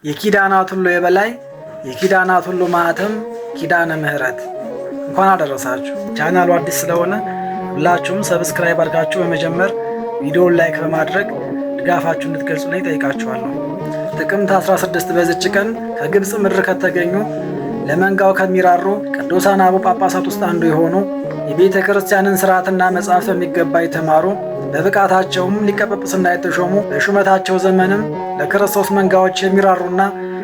የኪዳናት ሁሉ የበላይ የኪዳናት ሁሉ ማህተም ኪዳነ ምህረት እንኳን አደረሳችሁ። ቻናሉ አዲስ ስለሆነ ሁላችሁም ሰብስክራይብ አድርጋችሁ በመጀመር ቪዲዮውን ላይክ በማድረግ ድጋፋችሁን እንድትገልጹልኝ ጠይቃችኋለሁ። ጥቅምት 16 በዚች ቀን ከግብፅ ምድር ከተገኙ ለመንጋው ከሚራሩ ቅዱሳን አበው ጳጳሳት ውስጥ አንዱ የሆኑ የቤተ ክርስቲያንን ሥርዓትና መጽሐፍ በሚገባ የተማሩ በብቃታቸውም ሊቀ ጵጵስና የተሾሙ በሹመታቸው ዘመንም ለክርስቶስ መንጋዎች የሚራሩና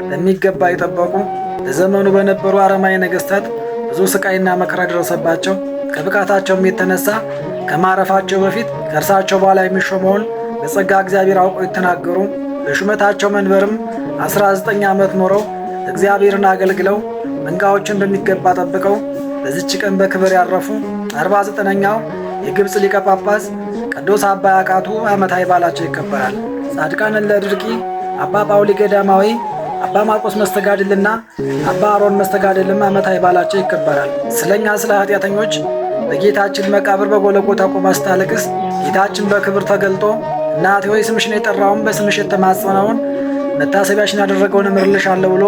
በሚገባ የጠበቁ በዘመኑ በነበሩ አረማዊ ነገሥታት ብዙ ስቃይና መከራ ደረሰባቸው። ከብቃታቸውም የተነሳ ከማረፋቸው በፊት ከእርሳቸው በኋላ የሚሾመውን በጸጋ እግዚአብሔር አውቀው የተናገሩ በሹመታቸው መንበርም 19 ዓመት ኖረው እግዚአብሔርን አገልግለው መንጋዎችን በሚገባ ጠብቀው በዚች ቀን በክብር ያረፉ 49ኛው የግብፅ ሊቀ ጳጳስ ቅዱስ አባ ያቃቱ ዓመታዊ በዓላቸው ይከበራል። ጻድቃን እለ ድርቂ አባ ጳውሊ ገዳማዊ፣ አባ ማርቆስ መስተጋድልና አባ አሮን መስተጋድልም ዓመታዊ በዓላቸው ይከበራል። ስለኛ ስለ ኃጢአተኞች በጌታችን መቃብር በጎልጎታ ቆማ ስታለቅስ ጌታችን በክብር ተገልጦ እናቴ ሆይ ስምሽን የጠራውን በስምሽ የተማጸነውን መታሰቢያሽን ያደረገውን እምርልሻለሁ ብሎ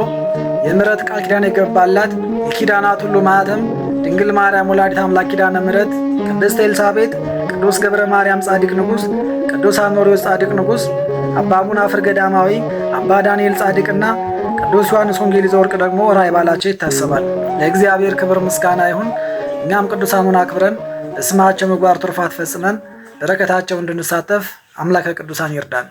የምሕረት ቃል ኪዳን የገባላት የኪዳናት ሁሉ ማኅተም ድንግል ማርያም ወላዲተ አምላክ ኪዳነ ምሕረት፣ ቅድስት ኤልሳቤጥ፣ ቅዱስ ገብረ ማርያም ጻድቅ ንጉሥ፣ ቅዱስ አኖሪዎስ ጻድቅ ንጉሥ፣ አባ አቡናፍር ገዳማዊ፣ አባ ዳንኤል ጻድቅና ቅዱስ ዮሐንስ ወንጌል ዘወርቅ ደግሞ ወርኃዊ በዓላቸው ይታሰባል። ለእግዚአብሔር ክብር ምስጋና ይሁን። እኛም ቅዱሳኑን አክብረን በስማቸው ምግባር ትሩፋት ፈጽመን በረከታቸው እንድንሳተፍ አምላከ ቅዱሳን ይርዳን።